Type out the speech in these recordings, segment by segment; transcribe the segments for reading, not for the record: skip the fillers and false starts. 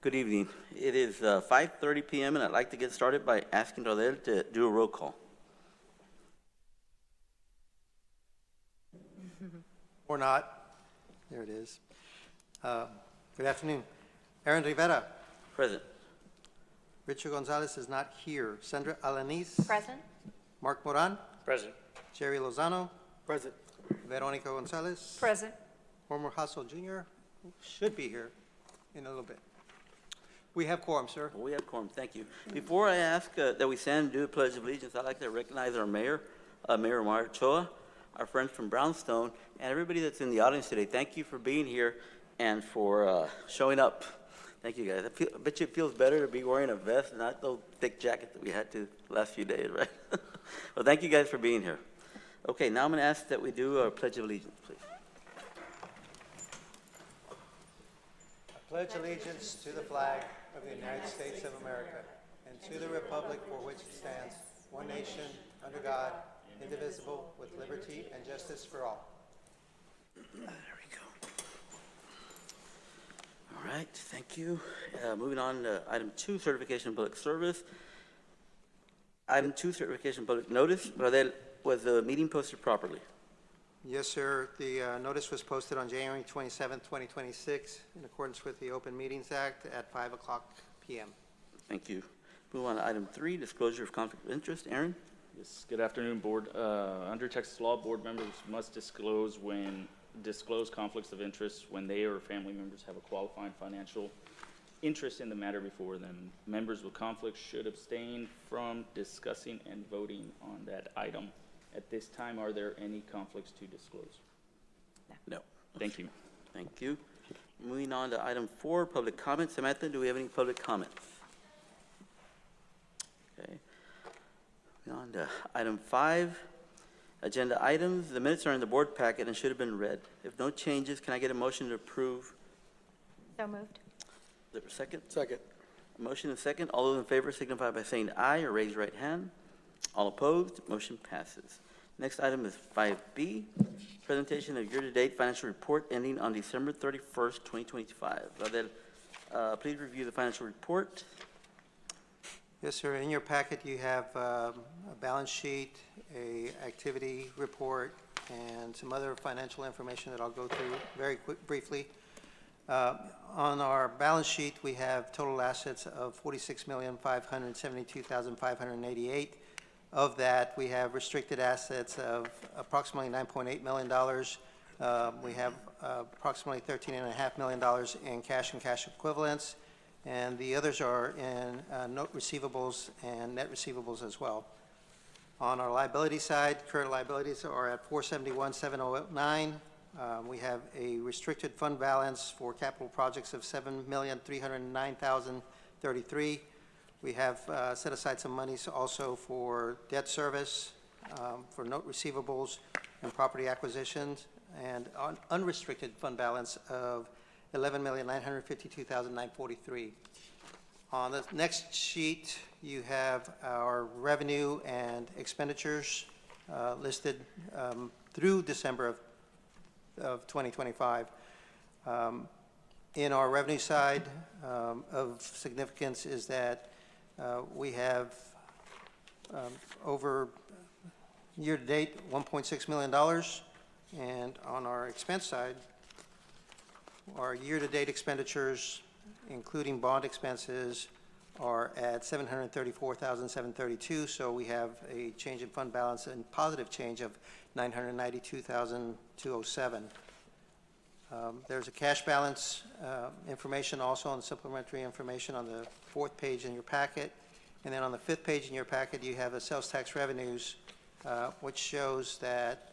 Good evening. It is 5:30 p.m. and I'd like to get started by asking Rodel to do a roll call. Or not. There it is. Good afternoon. Aaron Rivera. Present. Richard Gonzalez is not here. Sandra Alanis. Present. Mark Moran. Present. Jerry Lozano. Present. Veronica Gonzalez. Present. Homer Hassel Jr. should be here in a little bit. We have quorum, sir. We have quorum. Thank you. Before I ask that we stand and do the Pledge of Allegiance, I'd like to recognize our mayor, Mayor Omar Ochoa, our friends from Brownstone, and everybody that's in the audience today. Thank you for being here and for showing up. Thank you, guys. I bet you it feels better to be wearing a vest and not those thick jackets that we had to the last few days, right? Well, thank you guys for being here. Okay, now I'm going to ask that we do our Pledge of Allegiance, please. I pledge allegiance to the flag of the United States of America and to the republic for which it stands, one nation, under God, indivisible, with liberty and justice for all. There we go. All right, thank you. Moving on to item 2, certification of public service. Item 2, certification of public notice. Radel, was the meeting posted properly? Yes, sir. The notice was posted on January 27, 2026, in accordance with the Open Meetings Act at 5 o'clock p.m. Thank you. Move on to item 3, disclosure of conflict of interest. Aaron? Yes, good afternoon, board. Under Texas law, board members must disclose conflicts of interest when they or family members have a qualifying financial interest in the matter before them. Members with conflicts should abstain from discussing and voting on that item. At this time, are there any conflicts to disclose? No. Thank you. Thank you. Moving on to item 4, public comments. Samantha, do we have any public comments? Okay. Moving on to item 5, agenda items. The minutes are in the board packet and should have been read. If no changes, can I get a motion to approve? So moved. Is there a second? Second. A motion and a second. All those in favor signify by saying aye or raise your right hand. All opposed, motion passes. Next item is 5B, presentation of year-to-date financial report ending on December 31st, 2025. Radel, please review the financial report. Yes, sir. In your packet, you have a balance sheet, a activity report, and some other financial information that I'll go through very briefly. On our balance sheet, we have total assets of $46,572,588. Of that, we have restricted assets of approximately $9.8 million. We have approximately $13.5 million in cash and cash equivalents, and the others are in note receivables and net receivables as well. On our liability side, current liabilities are at $471,709. We have a restricted fund balance for capital projects of $7,309,033. We have set aside some monies also for debt service, for note receivables and property acquisitions, and on unrestricted fund balance of $11,952,943. On the next sheet, you have our revenue and expenditures listed through December of 2025. In our revenue side, of significance is that we have over year-to-date $1.6 million, and on our expense side, our year-to-date expenditures, including bond expenses, are at $734,732. So we have a change in fund balance and positive change of $992,207. There's a cash balance information also on the supplementary information on the 4th page in your packet. And then on the 5th page in your packet, you have the sales tax revenues, which shows that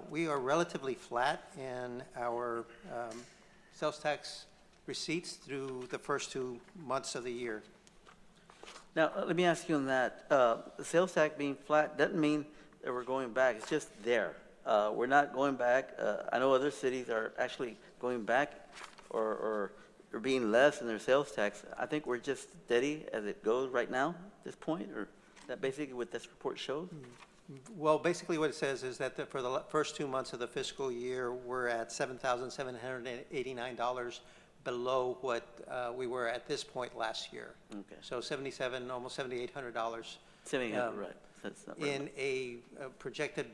we are relatively flat in our sales tax receipts through the first 2 months of the year. Now, let me ask you on that. The sales tax being flat doesn't mean that we're going back. It's just there. We're not going back. I know other cities are actually going back or being less in their sales tax. I think we're just steady as it goes right now at this point, or is that basically what this report shows? Well, basically what it says is that for the first 2 months of the fiscal year, we're at $7,789, below what we were at this point last year. Okay. So almost $7,800. 7,800, right. That's not very In much. a projected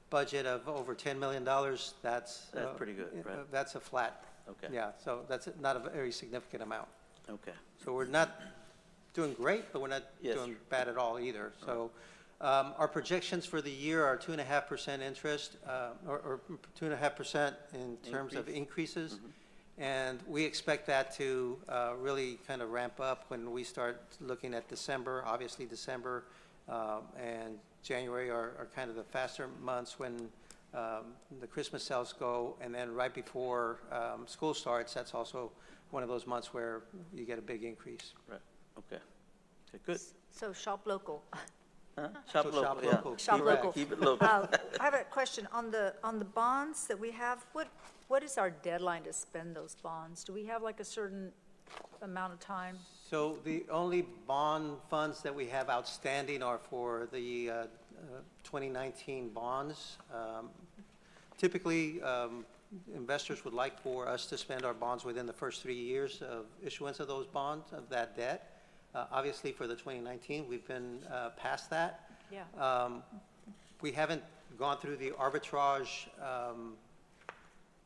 budget of over $10 million, that's. That's pretty good, right? That's a flat. Okay. Yeah, so that's not a very significant amount. Okay. So we're not doing great, but we're not Yes. doing bad at all either. So our projections for the year are 2.5% interest, or 2.5% in terms of increases. And we expect that to really kind of ramp up when we start looking at December. Obviously, December and January are kind of the faster months when the Christmas sales go. And then right before school starts, that's also one of those months where you get a big increase. Right. Okay. Okay, good. So shop local. Huh? Shop So local, shop yeah. local. Shop Correct. local. Keep it local. I have a question on the bonds that we have. What is our deadline to spend those bonds? Do we have like a certain amount of time? So the only bond funds that we have outstanding are for the 2019 bonds. Typically, investors would like for us to spend our bonds within the first 3 years of issuance of those bonds, of that debt. Obviously, for the 2019, we've been past that. Yeah. We haven't gone through the arbitrage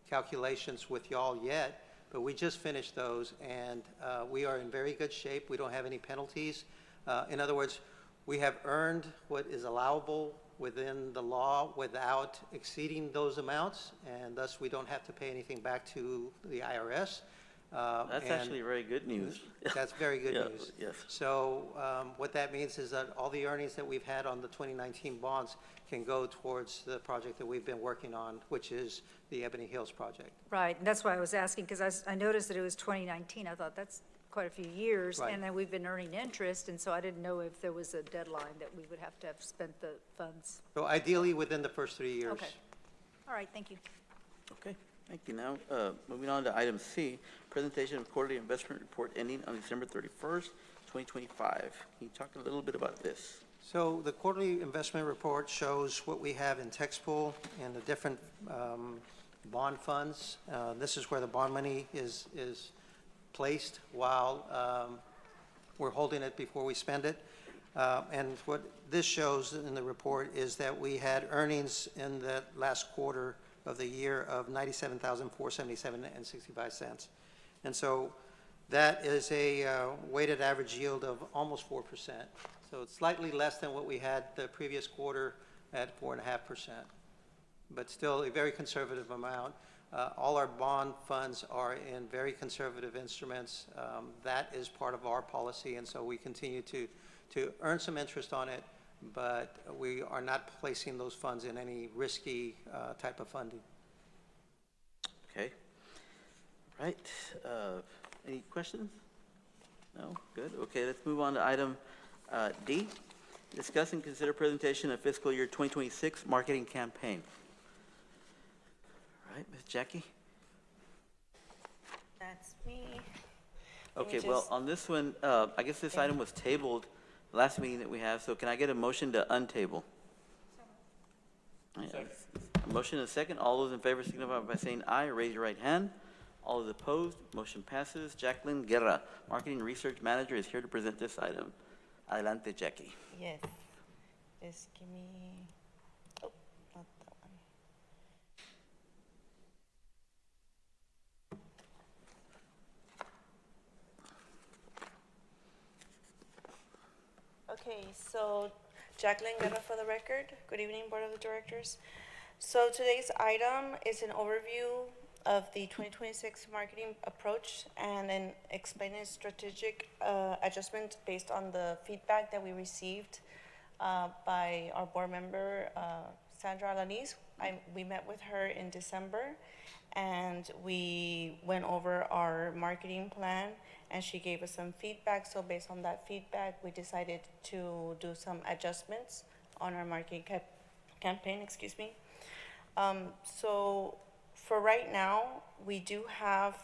calculations with y'all yet, but we just finished those, and we are in very good shape. We don't have any penalties. In other words, we have earned what is allowable within the law without exceeding those amounts, and thus we don't have to pay anything back to the IRS. That's and actually very good news. That's very good Yeah, news. yes. So what that means is that all the earnings that we've had on the 2019 bonds can go towards the project that we've been working on, which is the Ebony Hills project. Right, and that's why I was asking, because I noticed that it was 2019. I thought that's quite a few years. Right. And then we've been earning interest, and so I didn't know if there was a deadline that we would have to have spent the funds. So ideally, within the first 3 years. Okay. All right, thank you. Okay, thank you. Now, moving on to item C, presentation of quarterly investment report ending on December 31st, 2025. Can you talk a little bit about this? So the quarterly investment report shows what we have in tax pool and the different bond funds. This is where the bond money is placed while we're holding it before we spend it. And what this shows in the report is that we had earnings in the last quarter of the year of $97,477.65. And so that is a weighted average yield of almost 4%. So it's slightly less than what we had the previous quarter at 4.5%, but still a very conservative amount. All our bond funds are in very conservative instruments. That is part of our policy, and so we continue to earn some interest on it, but we are not placing those funds in any risky type of funding. Okay. Right. Any questions? No? Good. Okay, let's move on to item D. Discuss and consider presentation of fiscal year 2026 marketing campaign. All right, Ms. Jackie? That's me. Let me Okay, well, just- on this one, I guess this item was tabled last meeting that we have, so can I get a motion to untable? A motion and a second. All those in favor signify by saying aye, or raise your right hand. All those opposed, motion passes. Jacqueline Guerra, Marketing Research Manager, is here to present this item. Adelante, Jackie. Yes. Just give me, oh, not that one. Okay, so Jacqueline Guerra for the record. Good evening, Board of Directors. So today's item is an overview of the 2026 marketing approach and an explaining strategic adjustment based on the feedback that we received by our board member, Sandra Alanis. We met with her in December, and we went over our marketing plan, and she gave us some feedback. So based on that feedback, we decided to do some adjustments on our marketing campaign, excuse me. So for right now, we do have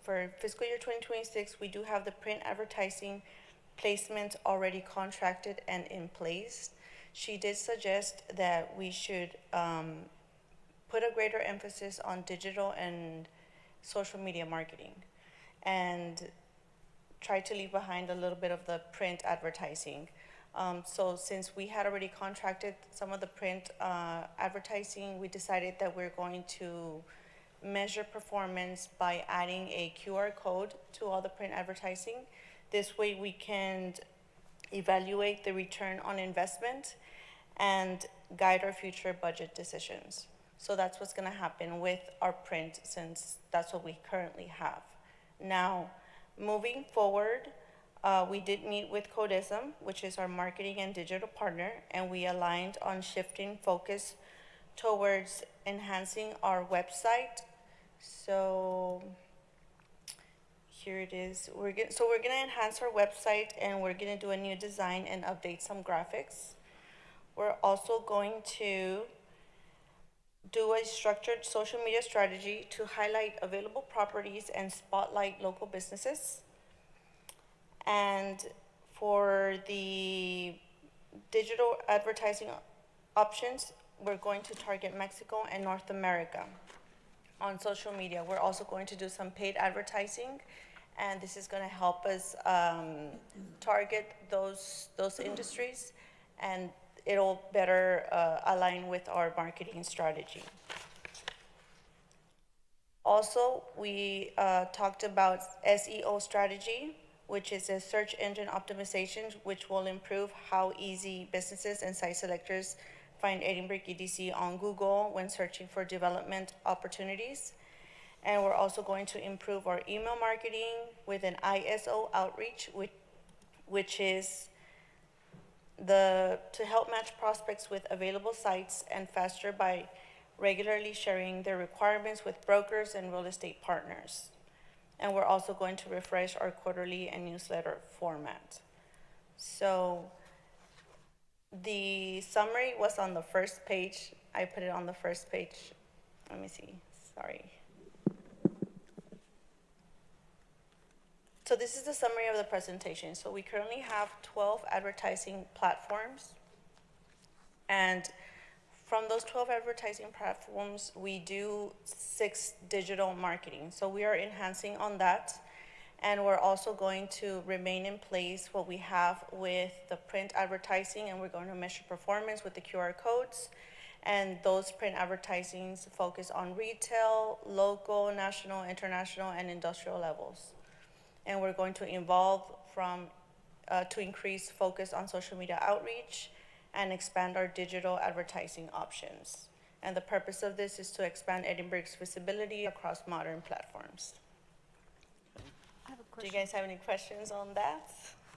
for fiscal year 2026, we do have the print advertising placement already contracted and in place. She did suggest that we should put a greater emphasis on digital and social media marketing and try to leave behind a little bit of the print advertising. So since we had already contracted some of the print advertising, we decided that we're going to measure performance by adding a QR code to all the print advertising. This way we can evaluate the return on investment and guide our future budget decisions. So that's what's gonna happen with our print, since that's what we currently have. Now, moving forward, we did meet with Codism, which is our marketing and digital partner, and we aligned on shifting focus towards enhancing our website. So here it is. We're gonna enhance our website, and we're gonna do a new design and update some graphics. We're also going to do a structured social media strategy to highlight available properties and spotlight local businesses. And for the digital advertising options, we're going to target Mexico and North America on social media. We're also going to do some paid advertising, and this is going to help us target those industries, and it'll better align with our marketing strategy. Also, we talked about SEO strategy, which is a search engine optimization, which will improve how easy businesses and site selectors find Edinburgh EDC on Google when searching for development opportunities. And we're also going to improve our email marketing with an ISO outreach, which is to help match prospects with available sites and faster by regularly sharing their requirements with brokers and real estate partners. And we're also going to refresh our quarterly and newsletter format. So the summary was on the first page. I put it on the first page. Let me see, sorry. So this is the summary of the presentation. So we currently have 12 advertising platforms. And from those 12 advertising platforms, we do 6 digital marketing. So we are enhancing on that. And we're also going to remain in place what we have with the print advertising, and we're going to measure performance with the QR codes. And those print advertisings focus on retail, local, national, international, and industrial levels. And we're going to evolve to increase focus on social media outreach and expand our digital advertising options. And the purpose of this is to expand Edinburgh's visibility across modern platforms. I have a Do question. you guys have any questions on that?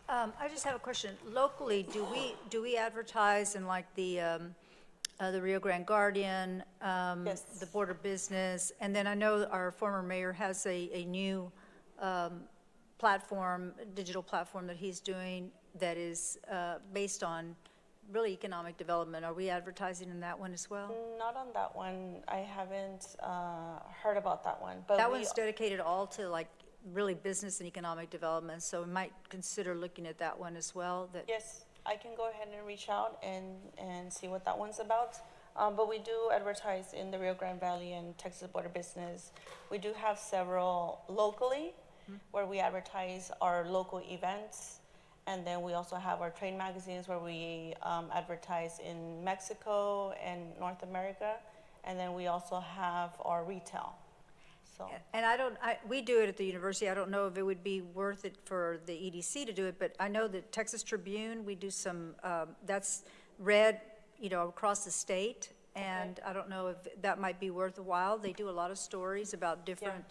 I just have a question. Locally, do we advertise in like the Rio Grande Guardian, Yes. the Border Business? And then I know our former mayor has a new platform, digital platform that he's doing that is based on really economic development. Are we advertising in that one as well? Not on that one. I haven't heard about that one. But That one's dedicated all to like really business and economic development, so we might consider looking at that one as well. That Yes, I can go ahead and reach out and see what that one's about. But we do advertise in the Rio Grande Valley and Texas Border Business. We do have several locally where we advertise our local events. And then we also have our trade magazines where we advertise in Mexico and North America. And then we also have our retail. So And we do it at the university. I don't know if it would be worth it for the EDC to do it, but I know that Texas Tribune, we do some, that's read, across the state. And I don't know if that might be worthwhile. They do a lot of stories about different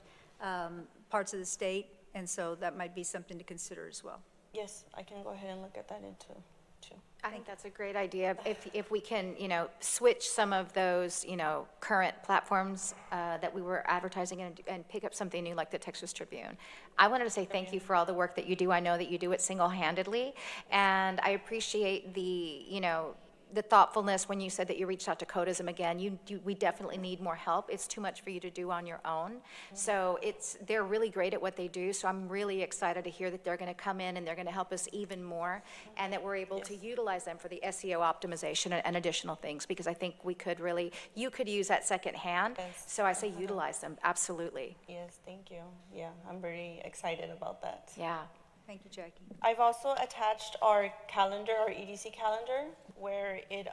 parts of the state. And so that might be something to consider as well. yes, I can go ahead and look at that too. I think that's a great idea. If we can, switch some of those, current platforms that we were advertising and pick up something new like the Texas Tribune. I wanted to say thank you for all the work that you do. I know that you do it single-handedly, and I appreciate the, the thoughtfulness when you said that you reached out to CODISM again. We definitely need more help. It's too much for you to do on your own. So they're really great at what they do. So I'm really excited to hear that they're going to come in and they're going to help us even more, and that we're able to utilize them for the SEO optimization and additional things, because I think you could use that second hand. Yes. So I say utilize them, absolutely. Yes, thank you. Yeah, I'm very excited about that. Yeah. Thank you, Jackie. I've also attached our calendar, our EDC calendar, where it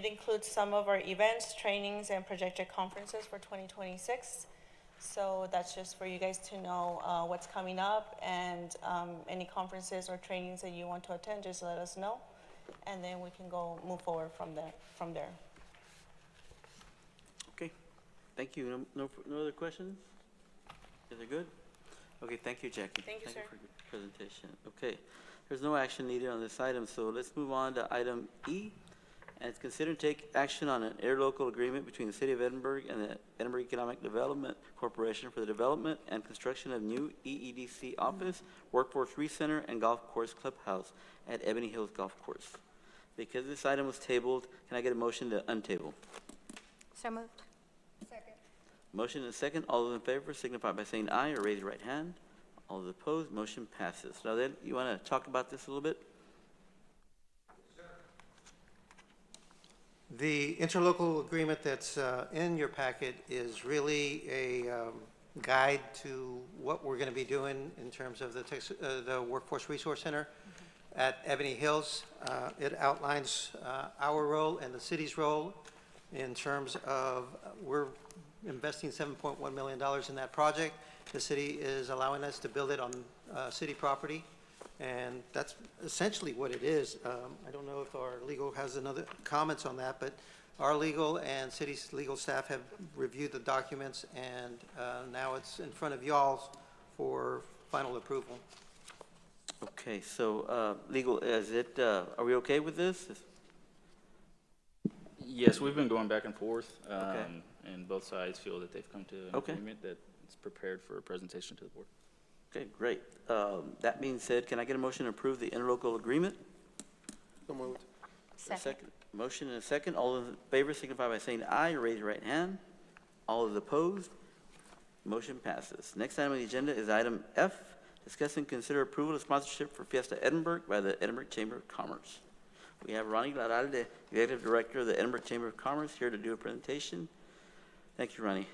includes some of our events, trainings, and projected conferences for 2026. So that's just for you guys to know what's coming up, and any conferences or trainings that you want to attend, just let us know, and then we can move forward from there. Okay, thank you. No other questions? Is it good? Okay, thank you, Jackie. Thank you, sir. for your presentation. Okay, there's no action needed on this item, so let's move on to item E. And it's consider and take action on an interlocal agreement between the City of Edinburgh and the Edinburgh Economic Development Corporation for the development and construction of new EEDC office, workforce recenter, and golf course clubhouse at Ebony Hills Golf Course. Because this item was tabled, can I get a motion to untable? So moved. Motion and a second. All those in favor signify by saying aye or raise your right hand. All those opposed, motion passes. Now then, you want to talk about this a little bit? The interlocal agreement that's in your packet is really a guide to what we're going to be doing in terms of the Workforce Resource Center at Ebony Hills. It outlines our role and the city's role in terms of we're investing $7.1 million in that project. The city is allowing us to build it on city property, and that's essentially what it is. I don't know if our legal has another comments on that, but our legal and city's legal staff have reviewed the documents, and now it's in front of y'all for final approval. Okay, so legal, are we okay with this? Yes, we've been going back and forth, Okay. and both sides feel that they've come to an Okay. agreement that it's prepared for a presentation to the board. Okay, great. That being said, can I get a motion to approve the interlocal agreement? So moved. A second. Motion and a second. All those in favor signify by saying aye or raise your right hand. All those opposed, motion passes. Next item on the agenda is item F, discuss and consider approval of sponsorship for Fiesta Edinburgh by the Edinburgh Chamber of Commerce. We have Ronnie Laral, the Executive Director of the Edinburgh Chamber of Commerce, here to do a presentation. Thank you, Ronnie.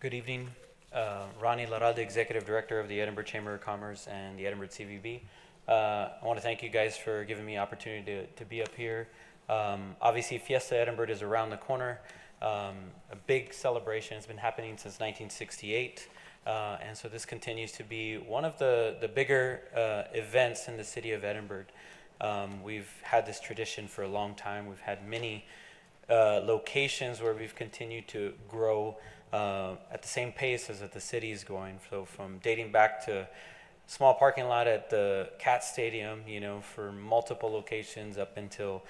Good evening. Ronnie Laral, the Executive Director of the Edinburgh Chamber of Commerce and the Edinburgh CVB. I want to thank you guys for giving me the opportunity to be up here. Obviously, Fiesta Edinburgh is around the corner. A big celebration. It's been happening since 1968. And so this continues to be one of the bigger events in the city of Edinburgh. We've had this tradition for a long time. We've had many locations where we've continued to grow at the same pace as that the city is going. So from dating back to small parking lot at the Cat Stadium, for multiple locations up until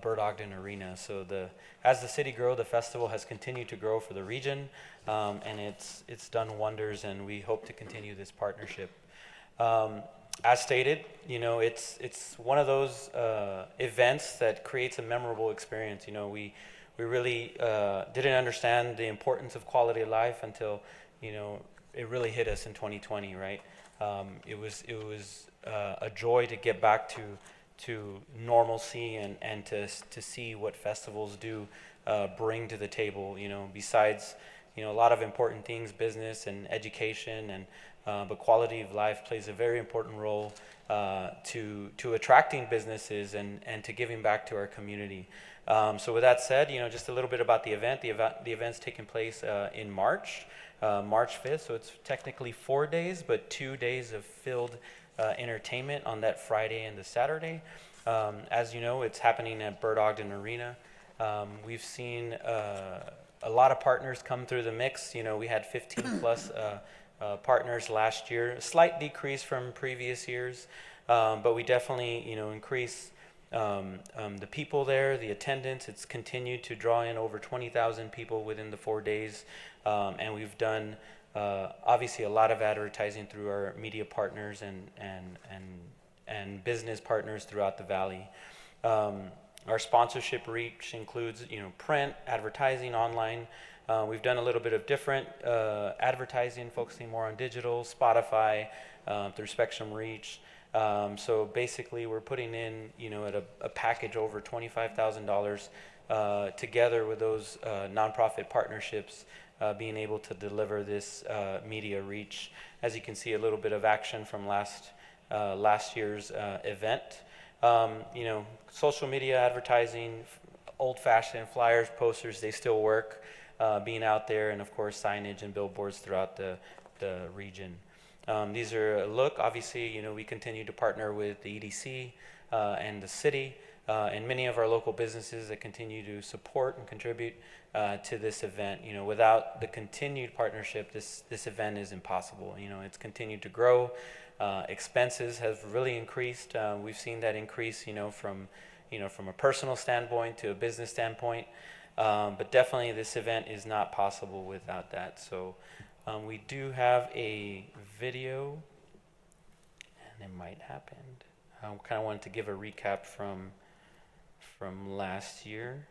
Bird Ogden Arena. So as the city grew, the festival has continued to grow for the region, and it's done wonders, and we hope to continue this partnership. As stated, it's one of those events that creates a memorable experience. We really didn't understand the importance of quality of life until it really hit us in 2020, right? It was a joy to get back to normalcy and to see what festivals do bring to the table. Besides a lot of important things, business and education, and but quality of life plays a very important role to attracting businesses and to giving back to our community. So with that said, just a little bit about the event. The event's taking place in March 5th, so it's technically 4 days, but 2 days of filled entertainment on that Friday and the Saturday. As you know, it's happening at Bird Ogden Arena. We've seen a lot of partners come through the mix. We had 15 plus partners last year, a slight decrease from previous years, but we definitely increased The people there, the attendance, it's continued to draw in over 20,000 people within the 4 days. And we've done obviously a lot of advertising through our media partners and business partners throughout the valley. Our sponsorship reach includes, print, advertising, online. We've done a little bit of different advertising, focusing more on digital, Spotify, through Spectrum Reach. So basically, we're putting in, at a package over $25,000 together with those nonprofit partnerships, being able to deliver this media reach. As you can see, a little bit of action from last year's event. Social media advertising, old-fashioned flyers, posters, they still work, being out there, and of course signage and billboards throughout the region. These are a look. Obviously, we continue to partner with the EDC and the city and many of our local businesses that continue to support and contribute to this event. Without the continued partnership, this event is impossible. It's continued to grow. Expenses have really increased. We've seen that increase, from a personal standpoint to a business standpoint. But definitely this event is not possible without that. So we do have a video, and it might happen. I kind of wanted to give a recap from last year.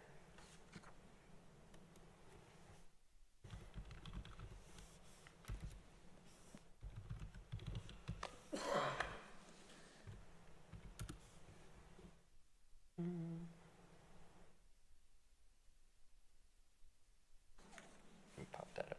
Let me pop that up.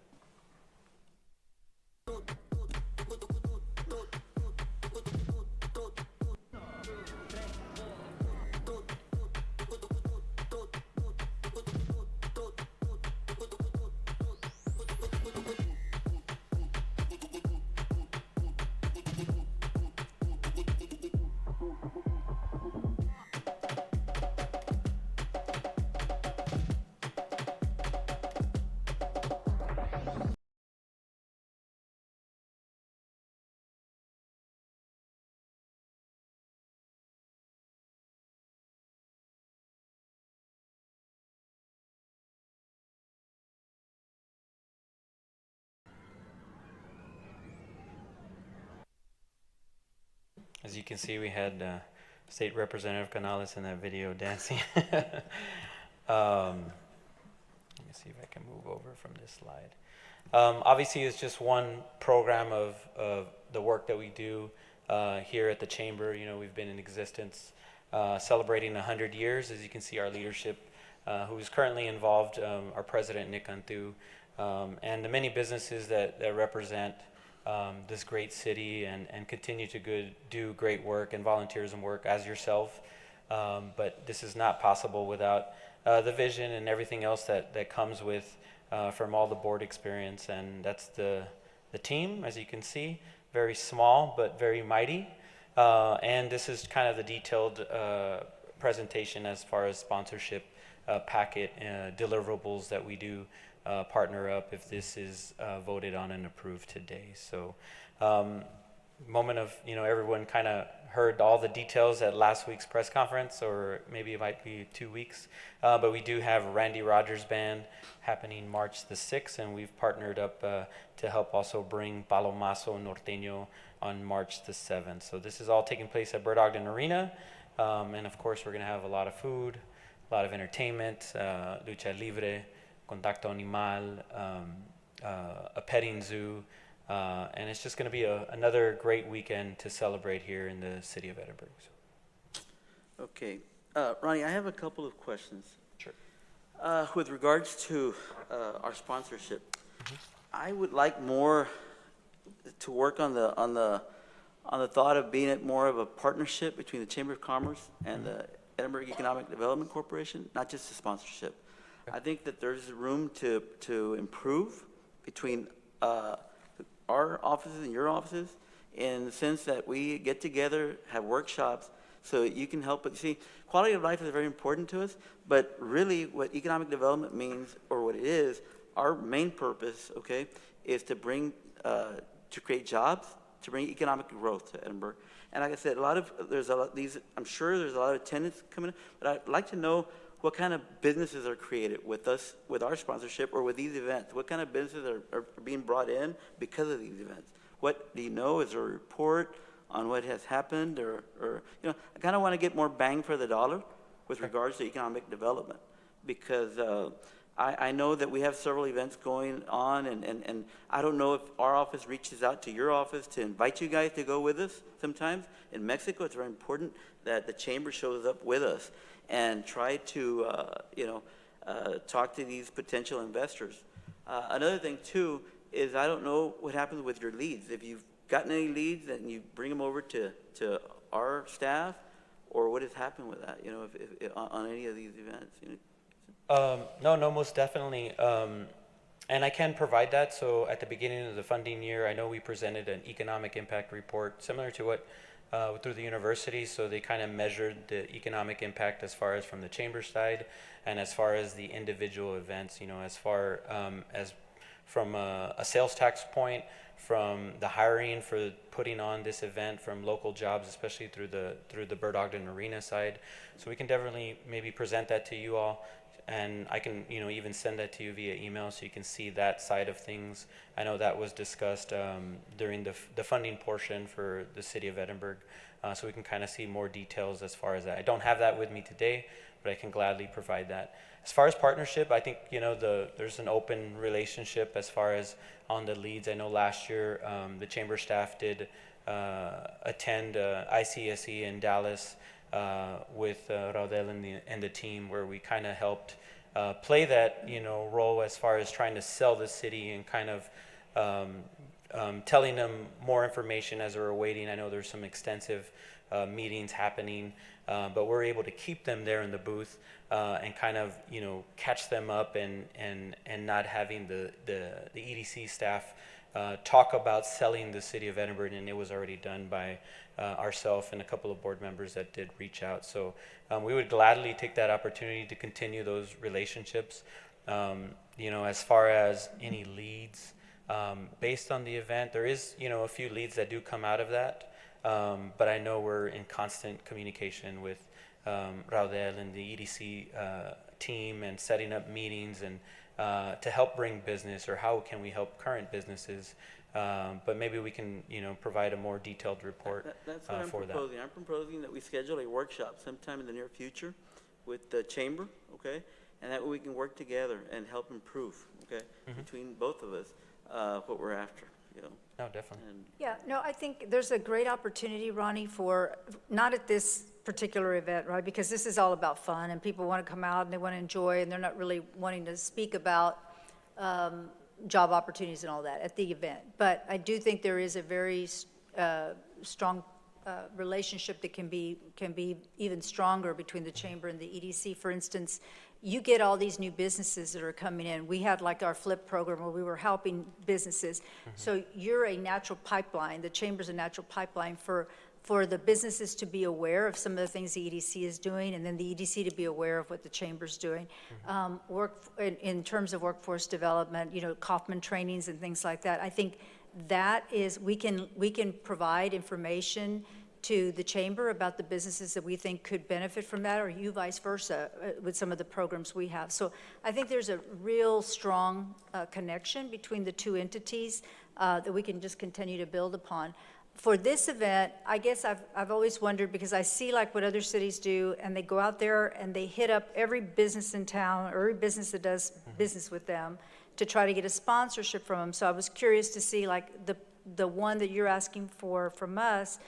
As you can see, we had State Representative Canales in that video dancing. Let me see if I can move over from this slide. Obviously, it's just one program of the work that we do here at the Chamber. We've been in existence celebrating 100 years. As you can see, our leadership, who is currently involved, our president, Nick Antu, and the many businesses that represent this great city and continue to do great work and volunteerism work as yourself. But this is not possible without the vision and everything else that comes with from all the board experience. And that's the team, as you can see, very small but very mighty. And this is kind of the detailed presentation as far as sponsorship packet deliverables that we do partner up if this is voted on and approved today. So moment of, everyone kind of heard all the details at last week's press conference, or maybe it might be 2 weeks. But we do have Randy Rogers Band happening March the 6th, and we've partnered up to help also bring Palomazo Norteño on March the 7th. So this is all taking place at Bird Ogden Arena. And of course, we're going to have a lot of food, a lot of entertainment, lucha libre, contacto animal, a petting zoo, and it's just going to be another great weekend to celebrate here in the city of Edinburgh. So. Okay. Ronnie, I have a couple of questions. Sure. With regards to our sponsorship, I would like more to work on the thought of being it more of a partnership between the Chamber of Commerce and the Edinburgh Economic Development Corporation, not just a sponsorship. I think that there's room to improve between our offices and your offices, in the sense that we get together, have workshops, so you can help. But see, quality of life is very important to us, but really what economic development means, or what it is, our main purpose, okay, is to bring, to create jobs to bring economic growth to Edinburgh. And like I said, I'm sure there's a lot of attendance coming in, but I'd like to know what kind of businesses are created with us, with our sponsorship, or with these events. What kind of businesses are being brought in because of these events? What do you know? Is there a report on what has happened, or I kind of want to get more bang for the dollar with regards to economic development, because I know that we have several events going on, and I don't know if our office reaches out to your office to invite you guys to go with us sometimes. In Mexico, it's very important that the chamber shows up with us and try to, talk to these potential investors. Another thing, too, is I don't know what happens with your leads. If you've gotten any leads and you bring them over to our staff, or what has happened with that, if on any of these events, No, most definitely. And I can provide that. So at the beginning of the funding year, I know we presented an economic impact report similar to what through the university. So they kind of measured the economic impact as far as from the chamber side, and as far as the individual events, as far as from a sales tax point, from the hiring for putting on this event, from local jobs, especially through the Bird Ogden Arena side. So we can definitely maybe present that to you all. And I can, even send that to you via email so you can see that side of things. I know that was discussed during the funding portion for the city of Edinburgh, so we can kind of see more details as far as that. I don't have that with me today, but I can gladly provide that. As far as partnership, I think, there's an open relationship as far as on the leads. I know last year the chamber staff did attend ICSE in Dallas with Raudel and the team, where we kind of helped play that role as far as trying to sell the city and kind of telling them more information as they're waiting. I know there's some extensive meetings happening, but we're able to keep them there in the booth and kind of catch them up and not having the EDC staff talk about selling the city of Edinburgh, and it was already done by ourselves and a couple of board members that did reach out. So we would gladly take that opportunity to continue those relationships. As far as any leads based on the event, there is a few leads that do come out of that, but I know we're in constant communication with Raudel and the EDC team, and setting up meetings and to help bring business, or how can we help current businesses. But maybe we can, provide a more detailed report That's what I'm for that. proposing. I'm proposing that we schedule a workshop sometime in the near future with the chamber, okay? And that way we can work together and help improve, okay, between both of us, what we're after, No, definitely. And Yeah, no, I think there's a great opportunity, Ronnie, for, not at this particular event, right? Because this is all about fun, and people want to come out and they want to enjoy, and they're not really wanting to speak about job opportunities and all that at the event. But I do think there is a very strong relationship that can be even stronger between the chamber and the EDC. For instance, you get all these new businesses that are coming in. We had like our FLIP program where we were helping businesses. So you're a natural pipeline. The chamber's a natural pipeline for the businesses to be aware of some of the things the EDC is doing, and then the EDC to be aware of what the chamber's doing. Work in terms of workforce development, Kaufman trainings and things like that. I think that is, we can provide information to the chamber about the businesses that we think could benefit from that, or you vice versa with some of the programs we have. So I think there's a real strong connection between the two entities that we can just continue to build upon. For this event, I guess I've always wondered, because I see like what other cities do, and they go out there and they hit up every business in town, or every business that does business with them, to try to get a sponsorship from them. So I was curious to see, like, the one that you're asking for from us,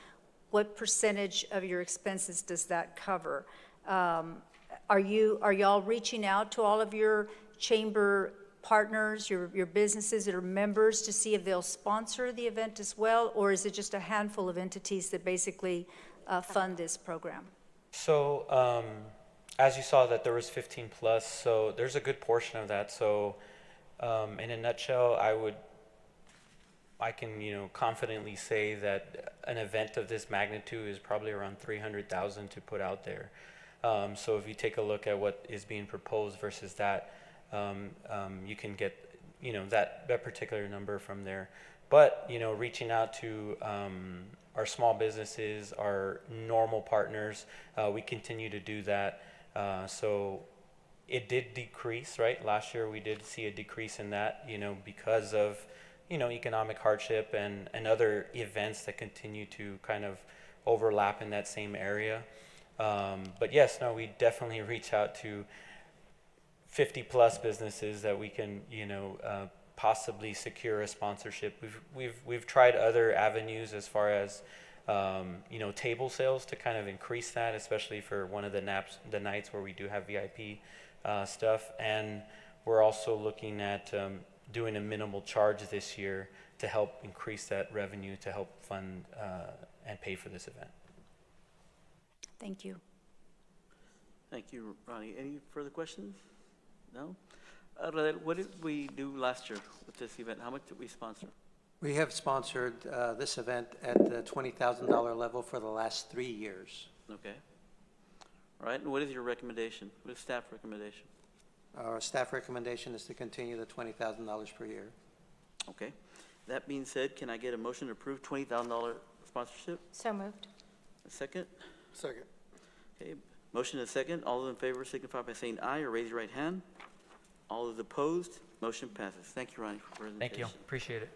what percentage of your expenses does that cover? Are y'all reaching out to all of your chamber partners, your businesses that are members, to see if they'll sponsor the event as well, or is it just a handful of entities that basically fund this program? So as you saw that there was 15 plus, so there's a good portion of that. So in a nutshell, I can confidently say that an event of this magnitude is probably around 300,000 to put out there. So if you take a look at what is being proposed versus that, you can get that particular number from there. but, you know, reaching out to our small businesses, our normal partners, we continue to do that. So it did decrease, right? Last year we did see a decrease in that, you know, because of, you know, economic hardship and other events that continue to kind of overlap in that same area. But yes, no, we definitely reach out to 50 plus businesses that we can, you know, possibly secure a sponsorship. We've tried other avenues as far as, you know, table sales to kind of increase that, especially for one of the nights where we do have VIP stuff. And we're also looking at doing a minimal charge this year to help increase that revenue to help fund and pay for this event. Thank you. Thank you, Ronnie. Any further questions? No? Radel, what did we do last year with this event? How much did we sponsor? We have sponsored this event at the $20,000 level for the last 3 years. Okay. All right, and what is your recommendation? What is staff recommendation? Our staff recommendation is to continue the $20,000 per year. Okay. That being said, can I get a motion to approve $20,000 sponsorship? So moved. A second? Second. Okay, motion and a second. All those in favor signify by saying aye or raise your right hand. All those opposed, motion passes. Thank you, Ronnie, for presentation. Thank you. Appreciate it.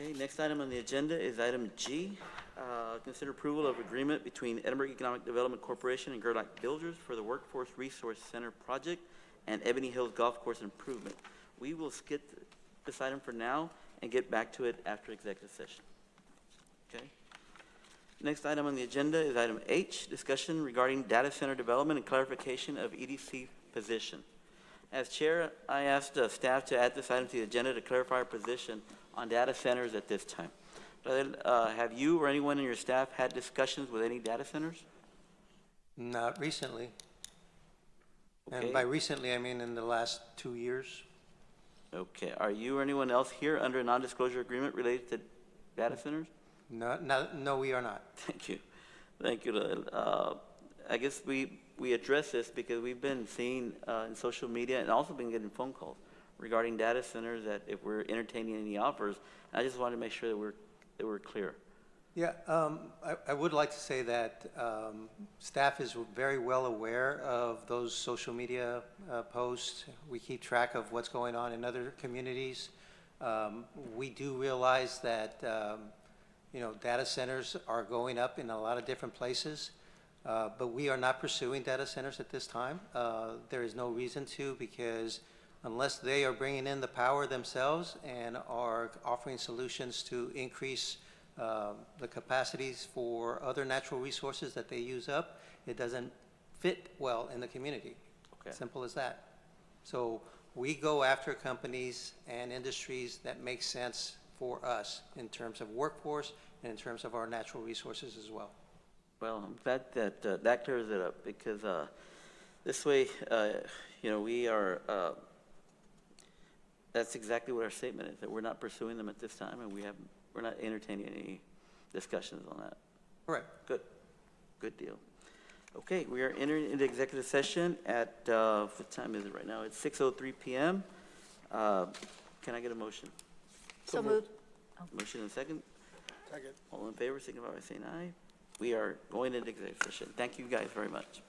Okay, next item on the agenda is item G. Consider approval of agreement between Edinburgh Economic Development Corporation and Gerlach Builders for the Workforce Resource Center project and Ebony Hills Golf Course improvement. We will skip this item for now and get back to it after executive session. Okay. Next item on the agenda is item H, discussion regarding data center development and clarification of EDC position. As chair, I asked staff to add this item to the agenda to clarify our position on data centers at this time. Have you or anyone in your staff had discussions with any data centers? Not recently. Okay. And by recently, I mean in the last 2 years. Okay. Are you or anyone else here under a non-disclosure agreement related to data centers? No, we are not. Thank you. Thank you. I guess we address this because we've been seeing in social media and also been getting phone calls regarding data centers that if we're entertaining any offers. I just wanted to make sure that we're clear. Yeah, I would like to say that staff is very well aware of those social media posts. We keep track of what's going on in other communities. We do realize that you know, data centers are going up in a lot of different places, but we are not pursuing data centers at this time. There is no reason to, because unless they are bringing in the power themselves and are offering solutions to increase the capacities for other natural resources that they use up, it doesn't fit well in the community. Okay. Simple as that. So we go after companies and industries that make sense for us in terms of workforce and in terms of our natural resources as well. Well, I'm glad that that clears it up because this way, you know, we are. That's exactly what our statement is, that we're not pursuing them at this time, and we're not entertaining any discussions on that. Correct. Good. Good deal. Okay, we are entering into executive session at, what time is it right now? It's 6:03 p.m. Can I get a motion? So moved. Motion and second? Second. All in favor, signify by saying aye. We are going into executive session. Thank you guys very much.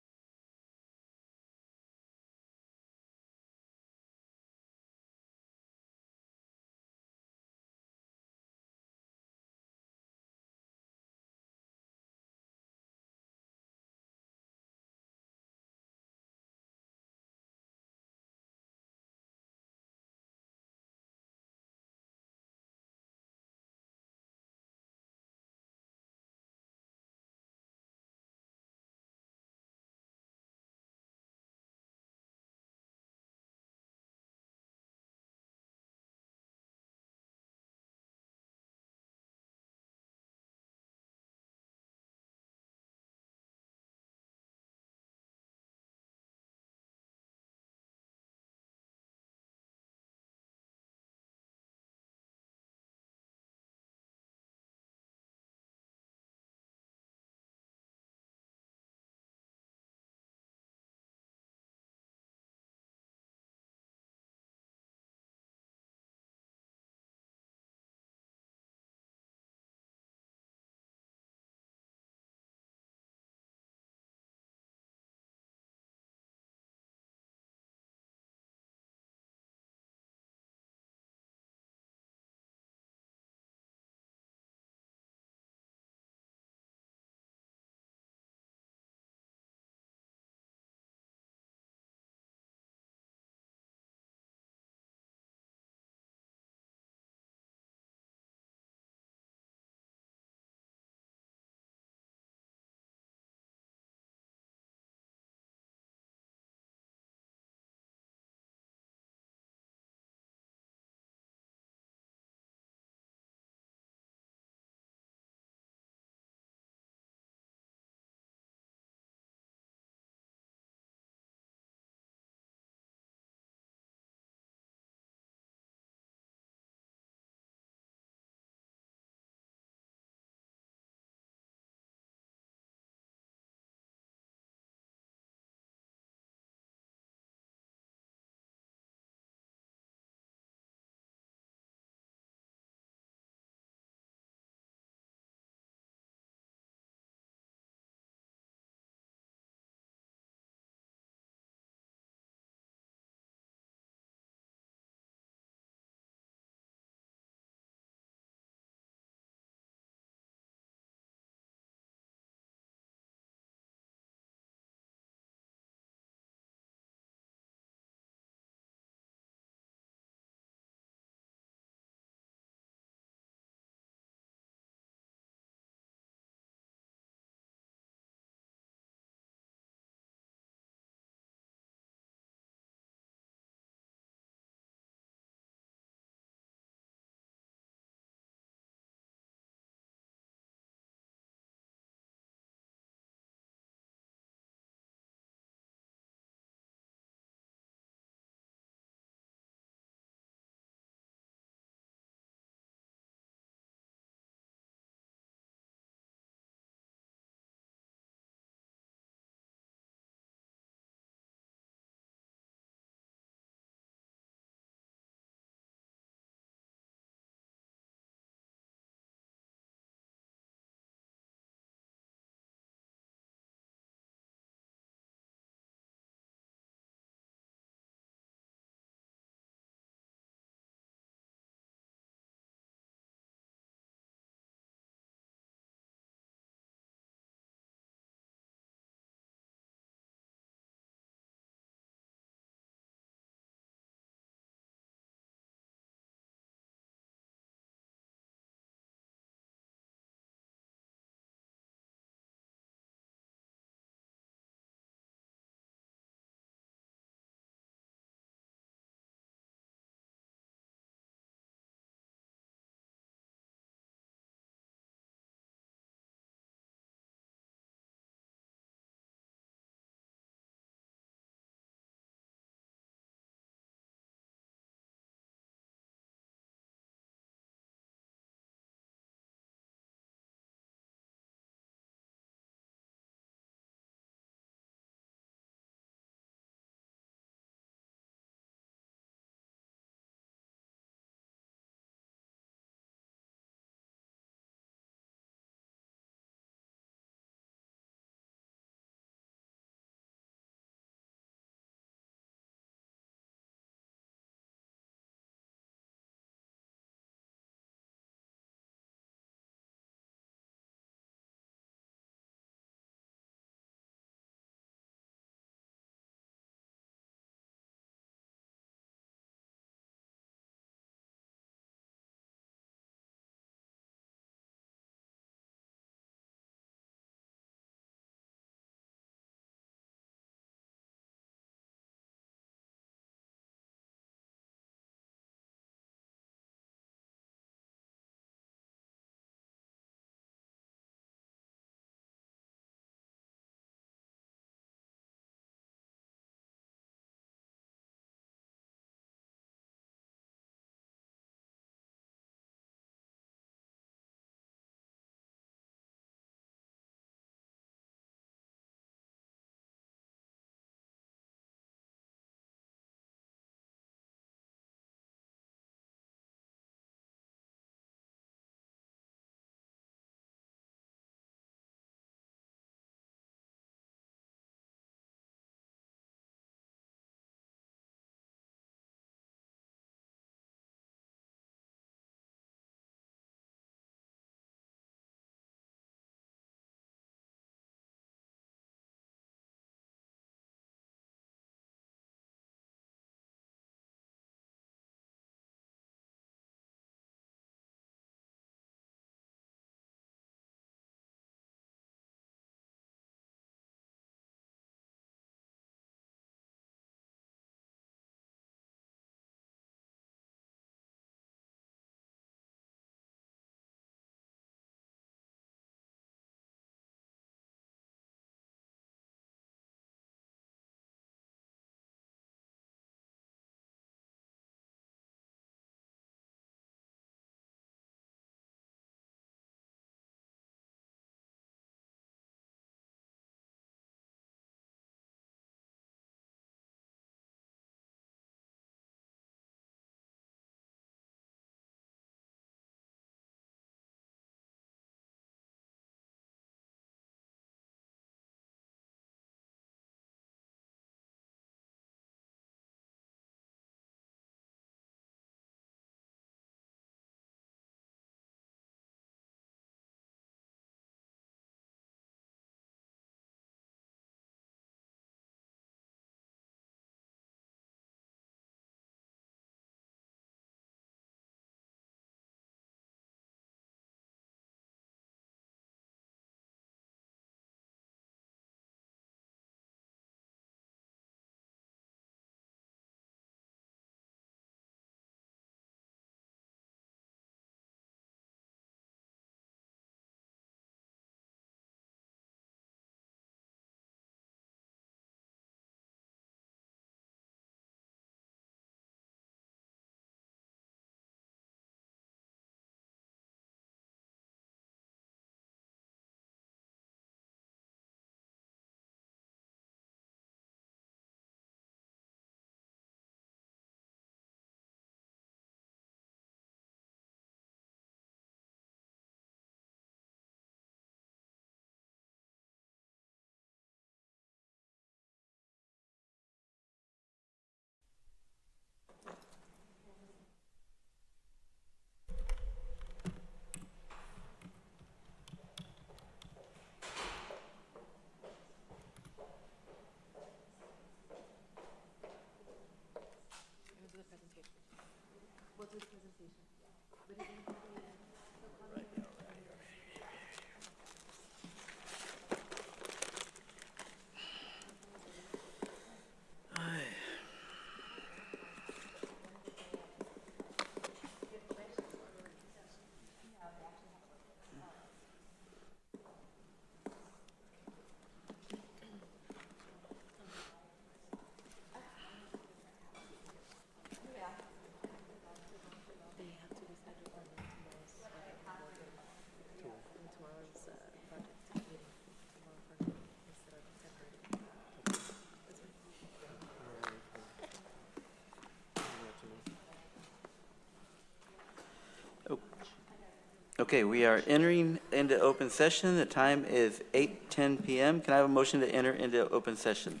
Okay, we are entering into open session. The time is 8:10 PM. Can I have a motion to enter into open session?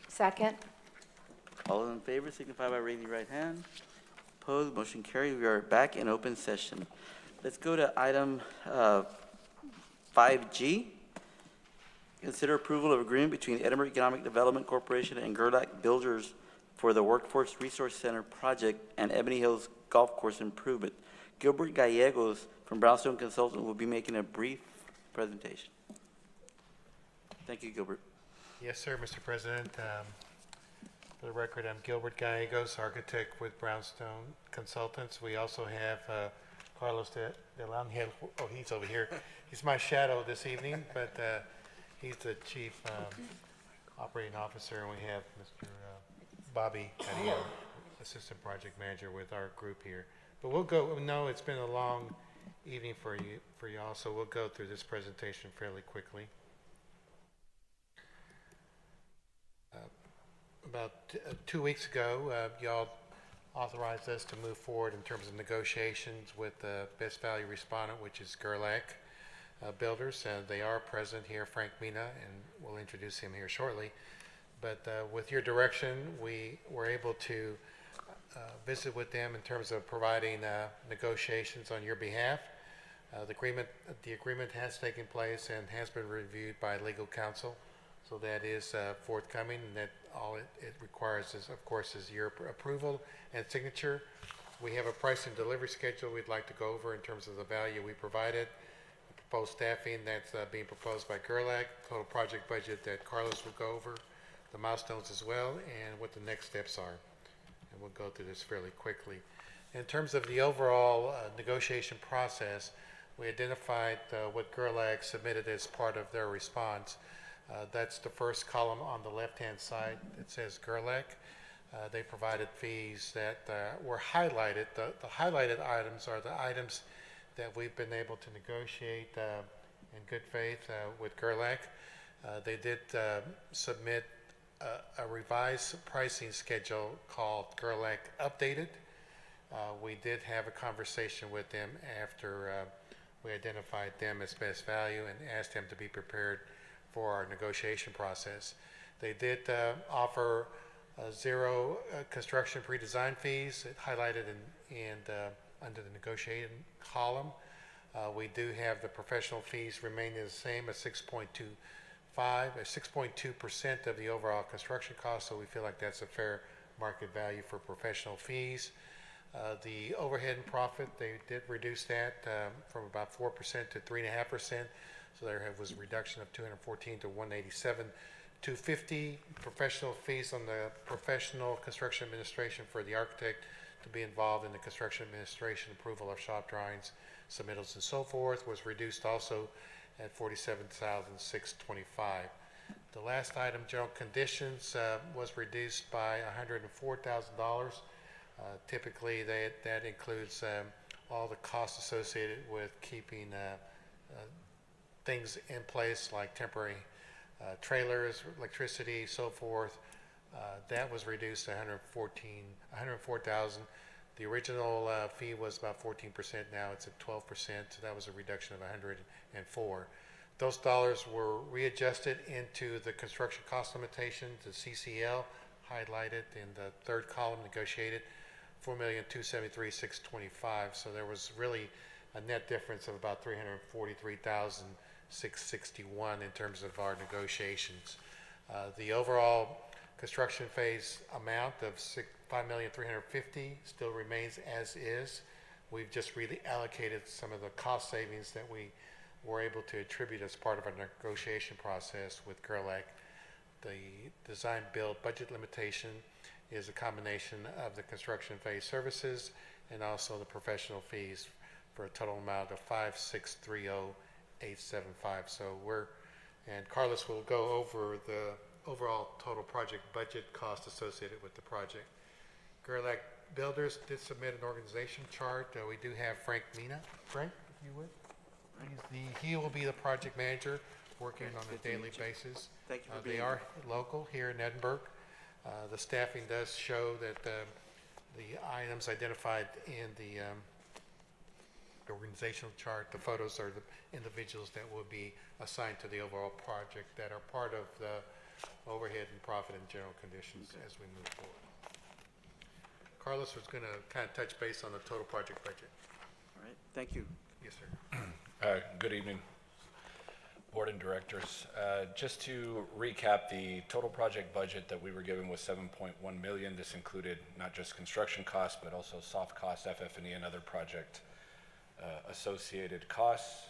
Second? All in favor signify by raising your right hand. Opposed, motion carried. We are back in open session. Let's go to item 5G. Consider approval of agreement between Edinburgh Economic Development Corporation and Gerlach Builders for the Workforce Resource Center project and Ebony Hills Golf Course improvement. Gilbert Gallegos from Brownstone Consultant will be making a brief presentation. Thank you, Gilbert. Yes, sir, Mr. President. For the record, I'm Gilbert Gallegos, architect with Brownstone Consultants. We also have Carlos del Angel. Oh, he's over here. He's my shadow this evening, but he's the chief operating officer, and we have Mr. Bobby Cadillo, assistant project manager with our group here. But we'll go. No, it's been a long evening for y'all, so we'll go through this presentation fairly quickly. About 2 weeks ago, y'all authorized us to move forward in terms of negotiations with the best value respondent, which is Gerlach Builders. They are present here, Frank Mina, and we'll introduce him here shortly. But with your direction, we were able to visit with them in terms of providing negotiations on your behalf. The agreement has taken place and has been reviewed by legal counsel, so that is forthcoming, and that all it requires is, of course, is your approval and signature. We have a price and delivery schedule we'd like to go over in terms of the value we provided, the proposed staffing that's being proposed by Gerlach, total project budget that Carlos will go over, the milestones as well, and what the next steps are. And we'll go through this fairly quickly. In terms of the overall negotiation process, we identified what Gerlach submitted as part of their response. That's the first column on the left-hand side. It says Gerlach. They provided fees that were highlighted. The highlighted items are the items that we've been able to negotiate in good faith with Gerlach. They did submit a revised pricing schedule called Gerlach Updated. We did have a conversation with them after we identified them as best value and asked them to be prepared for our negotiation process. They did offer zero construction pre-design fees, highlighted under the negotiating column. We do have the professional fees remaining the same at 6.2% of the overall construction cost, so we feel like that's a fair market value for professional fees. The overhead and profit, they did reduce that from about 4% to 3.5%. So there was a reduction of 214 to 187. 250 professional fees on the professional construction administration for the architect to be involved in the construction administration, approval of shop drawings, submittals, and so forth was reduced also at $47,625. The last item, general conditions, was reduced by $104,000. Typically, that includes all the costs associated with keeping things in place like temporary trailers, electricity, so forth. That was reduced to $104,000. The original fee was about 14%. Now it's at 12%. So that was a reduction of $104. Those dollars were readjusted into the construction cost limitation, the CCL, highlighted in the third column, negotiated, $4,273,625. So there was really a net difference of about $343,661 in terms of our negotiations. The overall construction phase amount of $5,350,000 still remains as is. We've just really allocated some of the cost savings that we were able to attribute as part of our negotiation process with Gerlach. The design build budget limitation is a combination of the construction phase services and also the professional fees for a total amount of $5,630,875. So and Carlos will go over the overall total project budget cost associated with the project. Gerlach Builders did submit an organization chart. We do have Frank Mina. Frank, if you would. He will be the project manager working on a daily basis. Thank you for being They are local here in Edinburgh. The staffing does show that the items identified in the organizational chart. The photos are the individuals that will be assigned to the overall project that are part of the overhead and profit and general conditions as we move forward. Carlos was going to kind of touch base on the total project budget. All right, thank you. Yes, sir. Good evening, Board and Directors. Just to recap, the total project budget that we were given was $7.1 million. This included not just construction costs, but also soft costs, FF&E, and other project associated costs.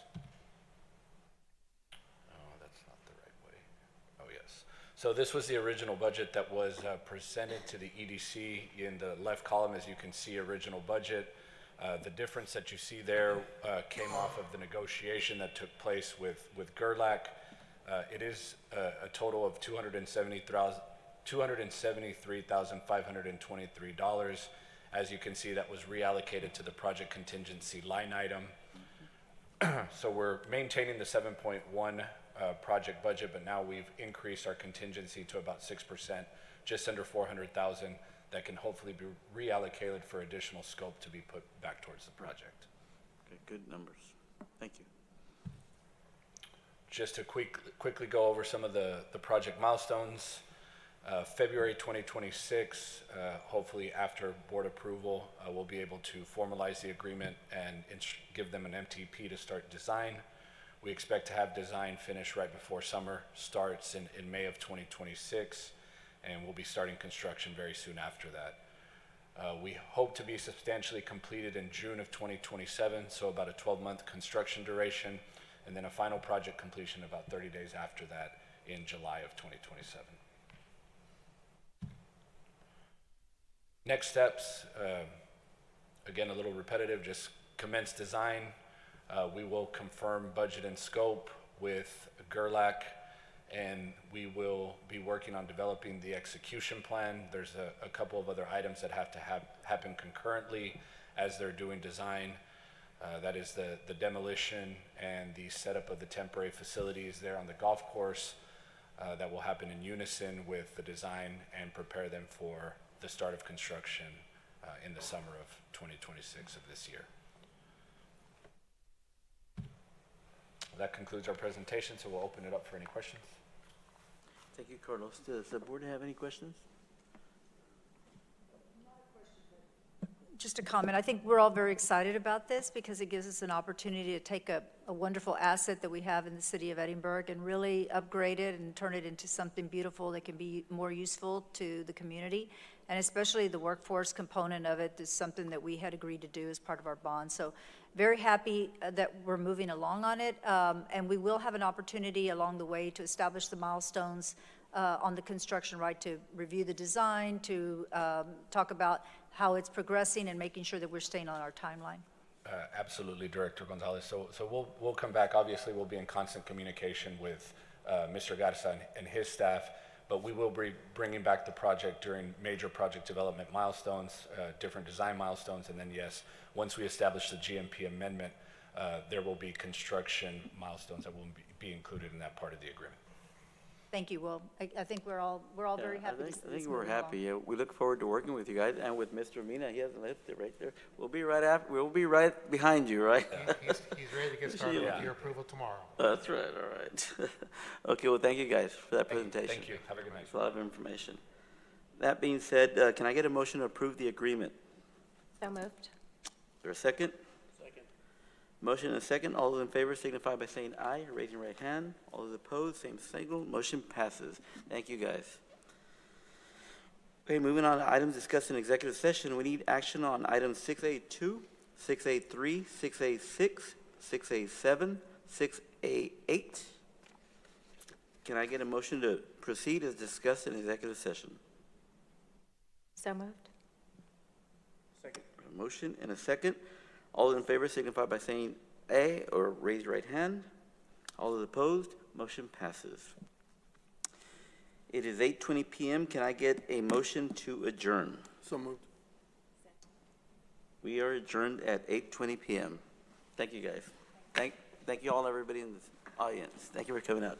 Oh, that's not the right way. Oh, yes. So this was the original budget that was presented to the EDC. In the left column, as you can see, original budget. The difference that you see there came off of the negotiation that took place with Gerlach. It is a total of $273,523. As you can see, that was reallocated to the project contingency line item. So we're maintaining the 7.1 project budget, but now we've increased our contingency to about 6%, just under 400,000. That can hopefully be reallocated for additional scope to be put back towards the project. Okay, good numbers. Thank you. Just to quickly go over some of the project milestones. February 2026, hopefully after board approval, we'll be able to formalize the agreement and give them an MTP to start design. We expect to have design finished right before summer starts in May of 2026. And we'll be starting construction very soon after that. We hope to be substantially completed in June of 2027, so about a 12-month construction duration, and then a final project completion about 30 days after that in July of 2027. Next steps, again, a little repetitive, just commence design. We will confirm budget and scope with Gerlach, and we will be working on developing the execution plan. There's a couple of other items that have to happen concurrently as they're doing design. That is the demolition and the setup of the temporary facilities there on the golf course. That will happen in unison with the design and prepare them for the start of construction in the summer of 2026 of this year. That concludes our presentation, so we'll open it up for any questions. Thank you, Carlos. Does the board have any questions? Just a comment. I think we're all very excited about this because it gives us an opportunity to take a wonderful asset that we have in the city of Edinburgh and really upgrade it and turn it into something beautiful that can be more useful to the community. And especially the workforce component of it is something that we had agreed to do as part of our bond. So very happy that we're moving along on it. And we will have an opportunity along the way to establish the milestones on the construction, right, to review the design, to talk about how it's progressing and making sure that we're staying on our timeline. Absolutely, Director Gonzalez. So we'll come back. Obviously, we'll be in constant communication with Mr. Garza and his staff, but we will be bringing back the project during major project development milestones, different design milestones, and then yes, once we establish the GMP amendment, there will be construction milestones that will be included in that part of the agreement. Thank you. Well, I think we're all very happy to see I this think we're moving along. happy. Yeah, we look forward to working with you guys and with Mr. Mina. He hasn't left it right there. We'll be right after. We'll be right behind you, right? He's ready to get started with your approval tomorrow. That's right. All right. Okay. Well, thank you guys for that presentation. Thank you. Have a good night. It's a lot of information. That being said, can I get a motion to approve the agreement? So moved. Is there a second? Second. Motion and a second. All those in favor signify by saying aye, or raising your right hand. All those opposed, same signal. Motion passes. Thank you, guys. Okay, moving on to items discussed in executive session. We need action on items 6A2, 6A3, 6A6, 6A7, 6A8. Can I get a motion to proceed as discussed in executive session? So moved. A motion and a second. All those in favor signify by saying aye or raise your right hand. All those opposed, motion passes. It is 8:20 p.m. Can I get a motion to adjourn? So moved. We are adjourned at 8:20 p.m. Thank you, guys. Thank you all, everybody in the audience. Thank you for coming out.